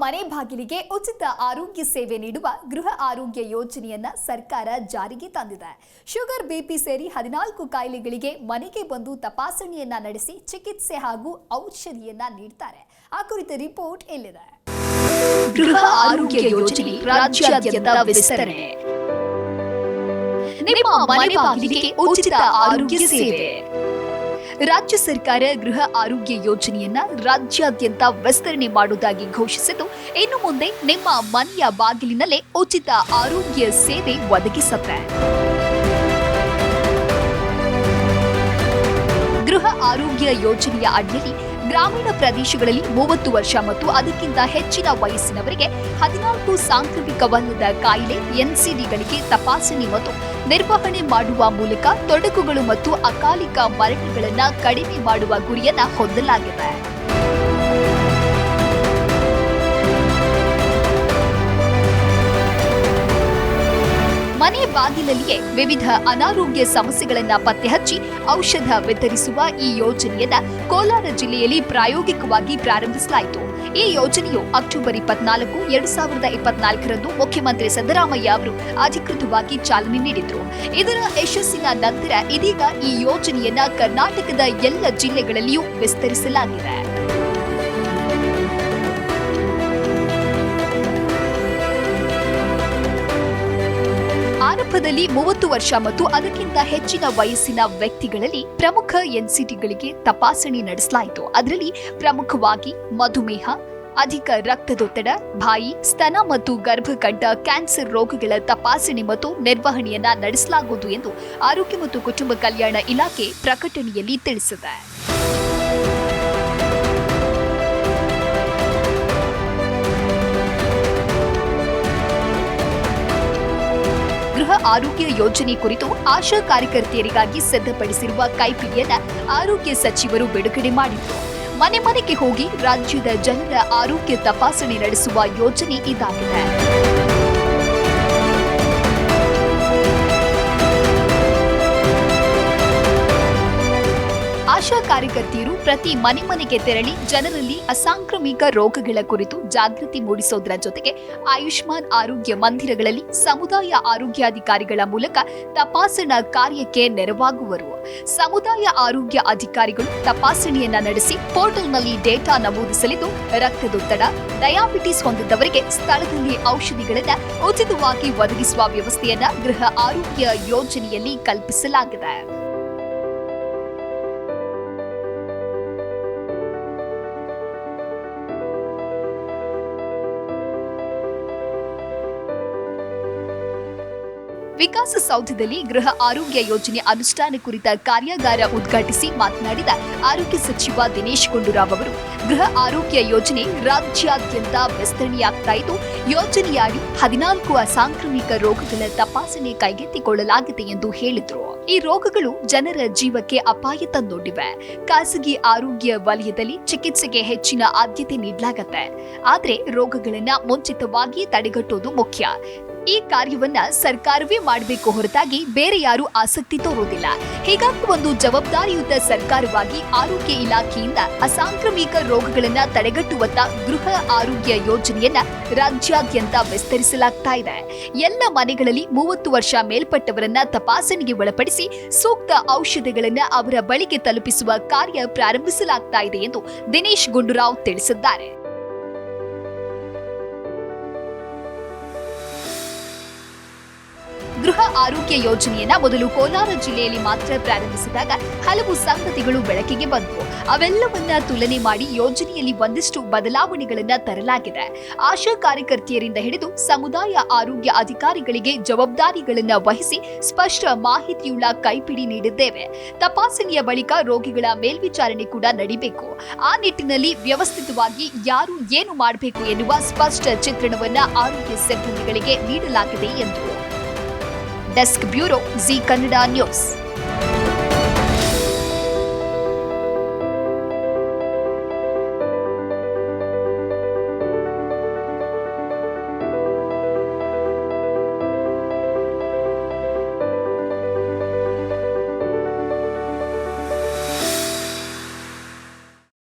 ಮನೆ ಬಾಗಿಲಿಗೆ ಉಚಿತ ಆರೋಗ್ಯ ಸೇವೆ ನೀಡುವ ಗೃಹ ಆರೋಗ್ಯ ಯೋಜನೆಯನ್ನ ಸರ್ಕಾರ ಜಾರಿಗೆ ತಂದಿದೆ. ಶುಗರ್, ಬಿಪಿ ಸೇರಿ 14 ಕಾಯಿಲೆಗಳಿಗೆ ಮನೆಗೆ ಬಂದು ತಪಾಸಣೆಯನ್ನ ನಡೆಸಿ ಚಿಕಿತ್ಸೆ ಹಾಗೂ ಔಷಧಿಯನ್ನ ನೀಡುತ್ತಾರೆ. ಆ ಕುರಿತ ರಿಪೋರ್ಟ್ ಇಲ್ಲಿದೆ. ಗೃಹ ಆರೋಗ್ಯ ಯೋಜನೆ ರಾಜ್ಯಾದ್ಯಂತ ವಿಸ್ತರಣೆ. ನಿಮ್ಮ ಮನೆ ಬಾಗಿಲಿಗೆ ಉಚಿತ ಆರೋಗ್ಯ ಸೇವೆ. ರಾಜ್ಯ ಸರ್ಕಾರ ಗೃಹ ಆರೋಗ್ಯ ಯೋಜನೆಯನ್ನ ರಾಜ್ಯಾದ್ಯಂತ ವಿಸ್ತರಣೆ ಮಾಡುವುದಾಗಿ ಘೋಷಿಸಿದ್ದು, ಇನ್ನು ಮುಂದೆ ನಿಮ್ಮ ಮನೆಯ ಬಾಗಿಲಿನಲ್ಲೇ ಉಚಿತ ಆರೋಗ್ಯ ಸೇವೆ ಒದಗಿಸುತ್ತೆ. ಗೃಹ ಆರೋಗ್ಯ ಯೋಜನೆಯ ಅಡಿಯಲ್ಲಿ ಗ್ರಾಮೀಣ ಪ್ರದೇಶಗಳಲ್ಲಿ 30 ವರ್ಷ ಮತ್ತು ಅದಕ್ಕಿಂತ ಹೆಚ್ಚಿನ ವಯಸ್ಸಿನವರಿಗೆ 14 ಸಾಂಕ್ರಾಮಿಕವಲ್ಲದ ಕಾಯಿಲೆ ಎನ್ಸಿಡಿಗಳಿಗೆ ತಪಾಸಣೆ ಮತ್ತು ನಿರ್ವಹಣೆ ಮಾಡುವ ಮೂಲಕ ತೊಡಕುಗಳು ಮತ್ತು ಅಕಾಲಿಕ ಮರಣಗಳನ್ನು ಕಡಿಮೆ ಮಾಡುವ ಗುರಿಯನ್ನ ಹೊಂದಲಾಗಿದೆ. ಮನೆ ಬಾಗಿಲಲ್ಲಿಯೇ ವಿವಿಧ ಅನಾರೋಗ್ಯ ಸಮಸ್ಯೆಗಳನ್ನ ಪತ್ತೆ ಹಚ್ಚಿ ಔಷಧ ವಿತರಿಸುವ ಈ ಯೋಜನೆಯನ್ನ ಕೋಲಾರ ಜಿಲ್ಲೆಯಲ್ಲಿ ಪ್ರಾಯೋಗಿಕವಾಗಿ ಪ್ರಾರಂಭಿಸಲಾಯಿತು. ಈ ಯೋಜನೆಯು ಅಕ್ಟೋಬರ್ 24, 2024ರಂದು ಮುಖ್ಯಮಂತ್ರಿ ಸಿದ್ದರಾಮಯ್ಯ ಅವರು ಅಧಿಕೃತವಾಗಿ ಚಾಲನೆ ನೀಡಿದ್ರು. ಇದರ ಯಶಸ್ಸಿನ ನಂತರ ಇದೀಗ ಈ ಯೋಜನೆಯನ್ನ ಕರ್ನಾಟಕದ ಎಲ್ಲ ಜಿಲ್ಲೆಗಳಲ್ಲಿಯೂ ವಿಸ್ತರಿಸಲಾಗಿದೆ. ಆರಂಭದಲ್ಲಿ 30 ವರ್ಷ ಮತ್ತು ಅದಕ್ಕಿಂತ ಹೆಚ್ಚಿನ ವಯಸ್ಸಿನ ವ್ಯಕ್ತಿಗಳಲ್ಲಿ ಪ್ರಮುಖ ಎನ್ಸಿಟಿಗಳಿಗೆ ತಪಾಸಣೆ ನಡೆಸಲಾಯಿತು. ಅದರಲ್ಲಿ ಪ್ರಮುಖವಾಗಿ ಮಧುಮೇಹ, ಅಧಿಕ ರಕ್ತದೊತ್ತಡ, ಬಾಯಿ, ಸ್ತನ ಮತ್ತು ಗರ್ಭಕಂಠ ಕ್ಯಾನ್ಸರ್ ರೋಗಗಳ ತಪಾಸಣೆ ಮತ್ತು ನಿರ್ವಹಣೆಯನ್ನ ನಡೆಸಲಾಗುವುದು ಎಂದು ಆರೋಗ್ಯ ಮತ್ತು ಕುಟುಂಬ ಕಲ್ಯಾಣ ಇಲಾಖೆ ಪ್ರಕಟಣೆಯಲ್ಲಿ ತಿಳಿಸಿದೆ. ಗೃಹ ಆರೋಗ್ಯ ಯೋಜನೆ ಕುರಿತು ಆಶಾ ಕಾರ್ಯಕರ್ತೆಯರಿಗಾಗಿ ಸಿದ್ಧಪಡಿಸಿರುವ ಕೈಪಿಡಿಯನ್ನ ಆರೋಗ್ಯ ಸಚಿವರು ಬಿಡುಗಡೆ ಮಾಡಿದರು. ಮನೆ ಮನೆಗೆ ಹೋಗಿ ರಾಜ್ಯದ ಜನರ ಆರೋಗ್ಯ ತಪಾಸಣೆ ನಡೆಸುವ ಯೋಜನೆ ಇದಾಗಿದೆ. ಆಶಾ ಕಾರ್ಯಕರ್ತೆಯರು ಪ್ರತಿ ಮನೆ ಮನೆಗೆ ತೆರಳಿ ಜನರಲ್ಲಿ ಅಸಾಂಕ್ರಾಮಿಕ ರೋಗಗಳ ಕುರಿತು ಜಾಗೃತಿ ಮೂಡಿಸೋದರ ಜೊತೆಗೆ ಆಯುಷ್ಮಾನ್ ಆರೋಗ್ಯ ಮಂದಿರಗಳಲ್ಲಿ ಸಮುದಾಯ ಆರೋಗ್ಯಾಧಿಕಾರಿಗಳ ಮೂಲಕ ತಪಾಸಣಾ ಕಾರ್ಯಕ್ಕೆ ನೆರವಾಗುವರು. ಸಮುದಾಯ ಆರೋಗ್ಯ ಅಧಿಕಾರಿಗಳು ತಪಾಸಣೆಯನ್ನ ನಡೆಸಿ ಪೋರ್ಟಲ್ನಲ್ಲಿ ಡೇಟಾ ನಮೂದಿಸಲಿದ್ದು, ರಕ್ತದೊತ್ತಡ, ಡಯಾಬಿಟಿಸ್ ಹೊಂದಿದವರಿಗೆ ಸ್ಥಳದಲ್ಲಿ ಔಷಧಿಗಳನ್ನು ಉಚಿತವಾಗಿ ಒದಗಿಸುವ ವ್ಯವಸ್ಥೆಯನ್ನ ಗೃಹ ಆರೋಗ್ಯ ಯೋಜನೆಯಲ್ಲಿ ಕಲ್ಪಿಸಲಾಗಿದೆ. ವಿಕಾಸಸೌಧದಲ್ಲಿ ಗೃಹ ಆರೋಗ್ಯ ಯೋಜನೆ ಅನುಷ್ಠಾನ ಕುರಿತ ಕಾರ್ಯಾಗಾರ ಉದ್ಘಾಟಿಸಿ ಮಾತನಾಡಿದ ಆರೋಗ್ಯ ಸಚಿವ ದಿನೇಶ್ ಗುಂಡೂರಾವ್ ಅವರು, ಗೃಹ ಆರೋಗ್ಯ ಯೋಜನೆ ರಾಜ್ಯಾದ್ಯಂತ ವಿಸ್ತರಣೆಯಾಗ್ತಾ ಇದ್ದು, ಯೋಜನೆಯಡಿ 14 ಅಸಾಂಕ್ರಾಮಿಕ ರೋಗಗಳ ತಪಾಸಣೆ ಕೈಗೆತ್ತಿಕೊಳ್ಳಲಾಗಿದೆ ಎಂದು ಹೇಳಿದರು. ಈ ರೋಗಗಳು ಜನರ ಜೀವಕ್ಕೆ ಅಪಾಯ ತಂದೊಡ್ಡಿವೆ. ಖಾಸಗಿ ಆರೋಗ್ಯ ವಲಯದಲ್ಲಿ ಚಿಕಿತ್ಸೆಗೆ ಹೆಚ್ಚಿನ ಆದ್ಯತೆ ನೀಡಲಾಗುತ್ತೆ. ಆದರೆ ರೋಗಗಳನ್ನ ಮುಂಚಿತವಾಗಿ ತಡೆಗಟ್ಟುವುದು ಮುಖ್ಯ. ಈ ಕಾರ್ಯವನ್ನ ಸರ್ಕಾರವೇ ಮಾಡಬೇಕು ಹೊರತಾಗಿ ಬೇರೆ ಯಾರೂ ಆಸಕ್ತಿ ತೋರುವುದಿಲ್ಲ. ಹೀಗಾಗಿ ಒಂದು ಜವಾಬ್ದಾರಿಯುತ ಸರ್ಕಾರವಾಗಿ ಆರೋಗ್ಯ ಇಲಾಖೆಯಿಂದ ಅಸಾಂಕ್ರಾಮಿಕ ರೋಗಗಳನ್ನ ತಡೆಗಟ್ಟುವತ್ತ ಗೃಹ ಆರೋಗ್ಯ ಯೋಜನೆಯನ್ನ ರಾಜ್ಯಾದ್ಯಂತ ವಿಸ್ತರಿಸಲಾಗ್ತಾ ಇದೆ. ಎಲ್ಲ ಮನೆಗಳಲ್ಲಿ 30 ವರ್ಷ ಮೇಲ್ಪಟ್ಟವರನ್ನ ತಪಾಸಣೆಗೆ ಒಳಪಡಿಸಿ ಸೂಕ್ತ ಔಷಧಗಳನ್ನ ಅವರ ಬಳಿಗೆ ತಲುಪಿಸುವ ಕಾರ್ಯ ಪ್ರಾರಂಭಿಸಲಾಗ್ತಾ ಇದೆ ಎಂದು ದಿನೇಶ್ ಗುಂಡೂರಾವ್ ತಿಳಿಸಿದ್ದಾರೆ. ಗೃಹ ಆರೋಗ್ಯ ಯೋಜನೆಯನ್ನ ಮೊದಲು ಕೋಲಾರ ಜಿಲ್ಲೆಯಲ್ಲಿ ಮಾತ್ರ ಪ್ರಾರಂಭಿಸಿದಾಗ ಹಲವು ಸಂಗತಿಗಳು ಬೆಳಕಿಗೆ ಬಂದವು. ಅವೆಲ್ಲವನ್ನ ತುಲನೆ ಮಾಡಿ ಯೋಜನೆಯಲ್ಲಿ ಒಂದಿಷ್ಟು ಬದಲಾವಣೆಗಳನ್ನ ತರಲಾಗಿದೆ. ಆಶಾ ಕಾರ್ಯಕರ್ತೆಯರಿಂದ ಹಿಡಿದು ಸಮುದಾಯ ಆರೋಗ್ಯ ಅಧಿಕಾರಿಗಳಿಗೆ ಜವಾಬ್ದಾರಿಗಳನ್ನ ವಹಿಸಿ ಸ್ಪಷ್ಟ ಮಾಹಿತಿಯುಳ್ಳ ಕೈಪಿಡಿ ನೀಡಿದ್ದೇವೆ. ತಪಾಸಣೆಯ ಬಳಿಕ ರೋಗಿಗಳ ಮೇಲ್ವಿಚಾರಣೆ ಕೂಡ ನಡೀಬೇಕು. ಆ ನಿಟ್ಟಿನಲ್ಲಿ ವ್ಯವಸ್ಥಿತವಾಗಿ ಯಾರು ಏನು ಮಾಡಬೇಕು ಎನ್ನುವ ಸ್ಪಷ್ಟ ಚಿತ್ರಣವನ್ನ ಆರೋಗ್ಯ ಸಿಬ್ಬಂದಿಗಳಿಗೆ ನೀಡಲಾಗಿದೆ ಎಂದರು. Desk bureau, G Kannada news.